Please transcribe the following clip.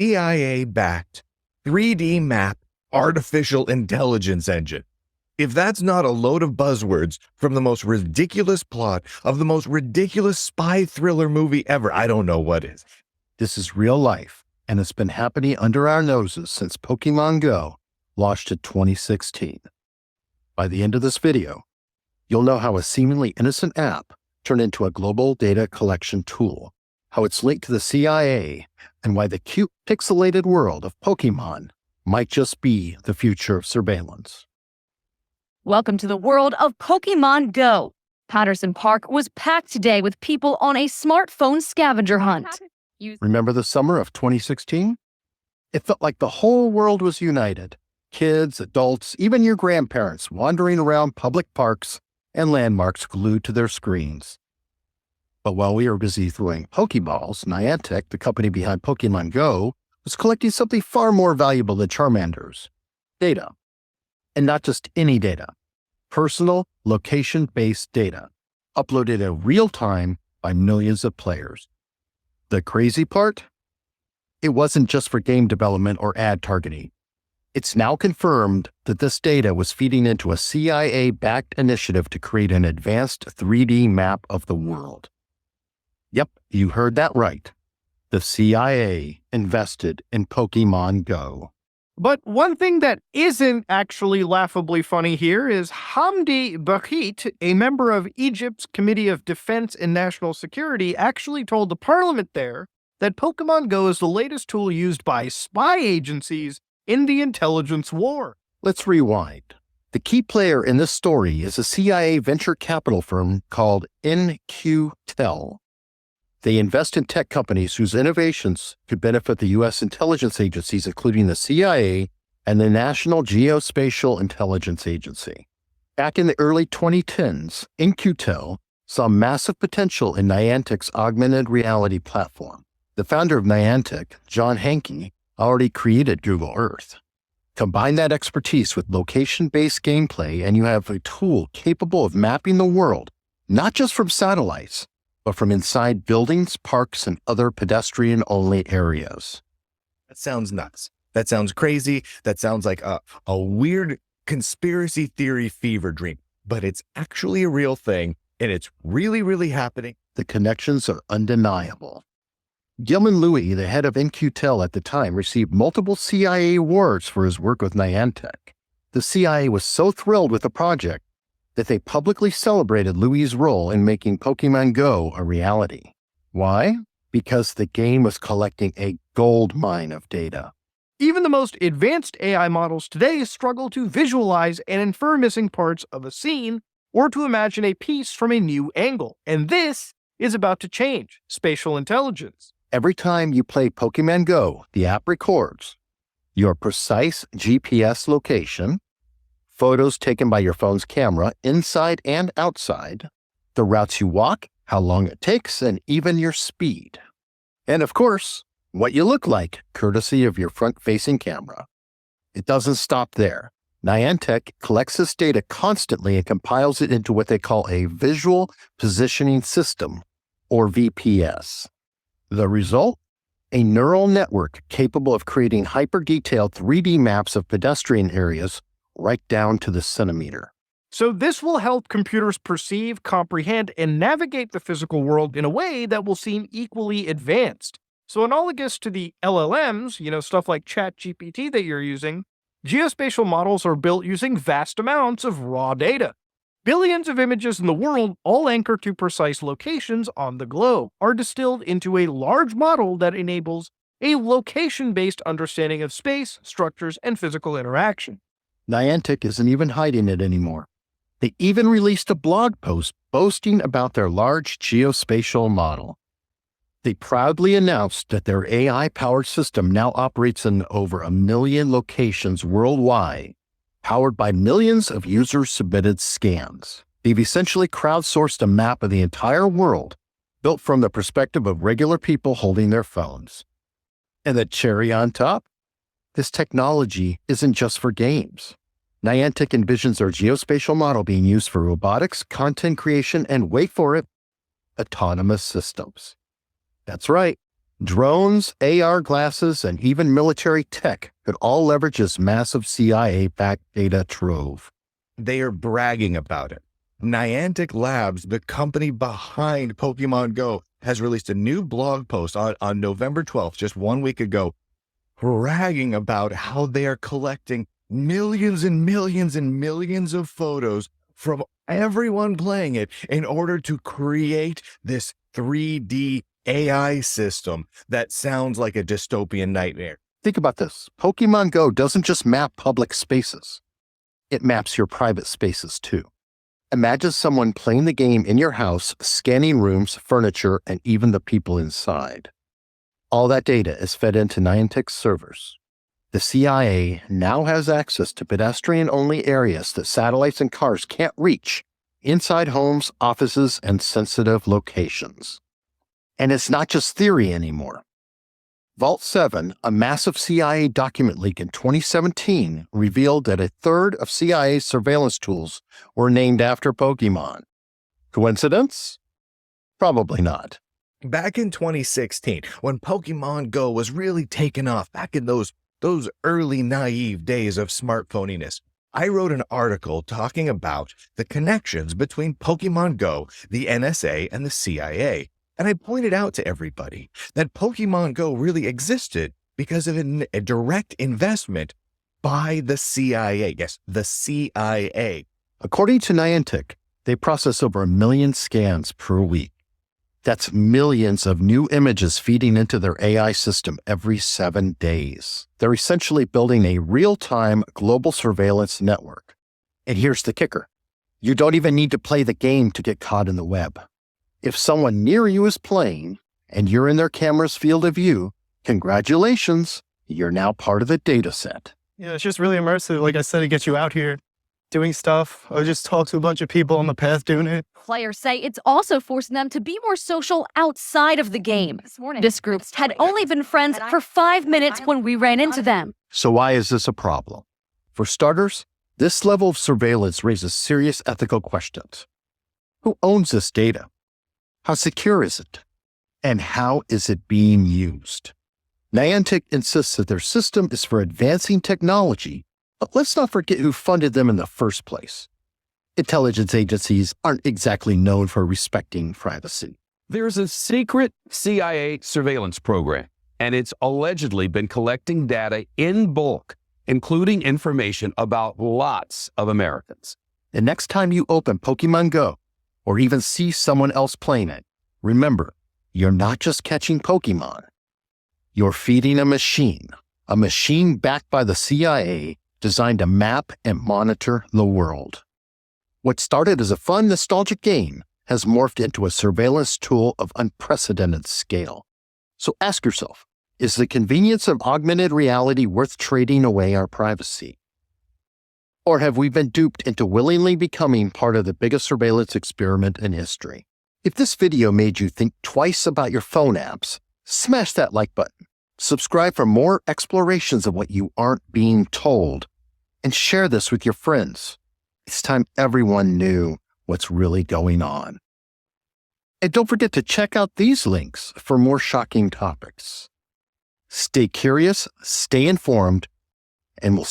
CIA-backed 3D map artificial intelligence engine. If that's not a load of buzzwords from the most ridiculous plot of the most ridiculous spy thriller movie ever, I don't know what is. This is real life, and it's been happening under our noses since Pokemon Go launched in 2016. By the end of this video, you'll know how a seemingly innocent app turned into a global data collection tool, how it's linked to the CIA, and why the cute pixelated world of Pokemon might just be the future of surveillance. Welcome to the world of Pokemon Go. Patterson Park was packed today with people on a smartphone scavenger hunt. Remember the summer of 2016? It felt like the whole world was united. Kids, adults, even your grandparents wandering around public parks and landmarks glued to their screens. But while we were busy throwing Pokeballs, Niantic, the company behind Pokemon Go, was collecting something far more valuable than Charmander's: data. And not just any data. Personal, location-based data, uploaded in real time by millions of players. The crazy part? It wasn't just for game development or ad targeting. It's now confirmed that this data was feeding into a CIA-backed initiative to create an advanced 3D map of the world. Yep, you heard that right. The CIA invested in Pokemon Go. But one thing that isn't actually laughably funny here is Hamdi Bakhit, a member of Egypt's Committee of Defense and National Security, actually told the parliament there that Pokemon Go is the latest tool used by spy agencies in the intelligence war. Let's rewind. The key player in this story is a CIA venture capital firm called In-Q-Tel. They invest in tech companies whose innovations could benefit the U.S. intelligence agencies, including the CIA and the National Geospatial Intelligence Agency. Back in the early 2010s, In-Q-Tel saw massive potential in Niantic's augmented reality platform. The founder of Niantic, John Hanke, already created Google Earth. Combine that expertise with location-based gameplay, and you have a tool capable of mapping the world, not just from satellites, but from inside buildings, parks, and other pedestrian-only areas. That sounds nuts. That sounds crazy. That sounds like a weird conspiracy theory fever dream. But it's actually a real thing, and it's really, really happening. The connections are undeniable. Gilman Louis, the head of In-Q-Tel at the time, received multiple CIA awards for his work with Niantic. The CIA was so thrilled with the project that they publicly celebrated Louis' role in making Pokemon Go a reality. Why? Because the game was collecting a gold mine of data. Even the most advanced AI models today struggle to visualize and infer missing parts of a scene or to imagine a piece from a new angle. And this is about to change. Spatial intelligence. Every time you play Pokemon Go, the app records your precise GPS location, photos taken by your phone's camera inside and outside, the routes you walk, how long it takes, and even your speed. And of course, what you look like, courtesy of your front-facing camera. It doesn't stop there. Niantic collects this data constantly and compiles it into what they call a Visual Positioning System, or VPS. The result? A neural network capable of creating hyper-detailed 3D maps of pedestrian areas right down to the centimeter. So this will help computers perceive, comprehend, and navigate the physical world in a way that will seem equally advanced. So analogous to the LLMs, stuff like ChatGPT that you're using, geospatial models are built using vast amounts of raw data. Billions of images in the world, all anchored to precise locations on the globe, are distilled into a large model that enables a location-based understanding of space, structures, and physical interaction. Niantic isn't even hiding it anymore. They even released a blog post boasting about their large geospatial model. They proudly announced that their AI-powered system now operates in over 1 million locations worldwide, powered by millions of user-submitted scans. They've essentially crowdsourced a map of the entire world, built from the perspective of regular people holding their phones. And the cherry on top? This technology isn't just for games. Niantic envisions their geospatial model being used for robotics, content creation, and wait for it, autonomous systems. That's right. Drones, AR glasses, and even military tech could all leverage this massive CIA-backed data trove. They are bragging about it. Niantic Labs, the company behind Pokemon Go, has released a new blog post on November 12th, just 1 week ago, bragging about how they are collecting millions and millions and millions of photos from everyone playing it in order to create this 3D AI system that sounds like a dystopian nightmare. Think about this. Pokemon Go doesn't just map public spaces. It maps your private spaces too. Imagine someone playing the game in your house, scanning rooms, furniture, and even the people inside. All that data is fed into Niantic's servers. The CIA now has access to pedestrian-only areas that satellites and cars can't reach, inside homes, offices, and sensitive locations. And it's not just theory anymore. Vault 7, a massive CIA document leak in 2017, revealed that a third of CIA's surveillance tools were named after Pokemon. Coincidence? Probably not. Back in 2016, when Pokemon Go was really taking off, back in those early naive days of smartphoniness, I wrote an article talking about the connections between Pokemon Go, the NSA, and the CIA. And I pointed out to everybody that Pokemon Go really existed because of a direct investment by the CIA. Yes, the CIA. According to Niantic, they process over 1 million scans per week. That's millions of new images feeding into their AI system every 7 days. They're essentially building a real-time global surveillance network. And here's the kicker. You don't even need to play the game to get caught in the web. If someone near you is playing and you're in their camera's field of view, congratulations, you're now part of the data set. Yeah, it's just really immersive. Like I said, it gets you out here doing stuff or just talk to a bunch of people on the path doing it. Players say it's also forcing them to be more social outside of the game. This group had only been friends for 5 minutes when we ran into them. So why is this a problem? For starters, this level of surveillance raises serious ethical questions. Who owns this data? How secure is it? And how is it being used? Niantic insists that their system is for advancing technology, but let's not forget who funded them in the first place. Intelligence agencies aren't exactly known for respecting privacy. There's a secret CIA surveillance program, and it's allegedly been collecting data in bulk, including information about lots of Americans. The next time you open Pokemon Go, or even see someone else playing it, remember, you're not just catching Pokemon. You're feeding a machine backed by the CIA designed to map and monitor the world. What started as a fun, nostalgic game has morphed into a surveillance tool of unprecedented scale. So ask yourself, is the convenience of augmented reality worth trading away our privacy? Or have we been duped into willingly becoming part of the biggest surveillance experiment in history? If this video made you think twice about your phone apps, smash that like button, subscribe for more explorations of what you aren't being told, and share this with your friends. It's time everyone knew what's really going on. And don't forget to check out these links for more shocking topics. Stay curious, stay informed, and we'll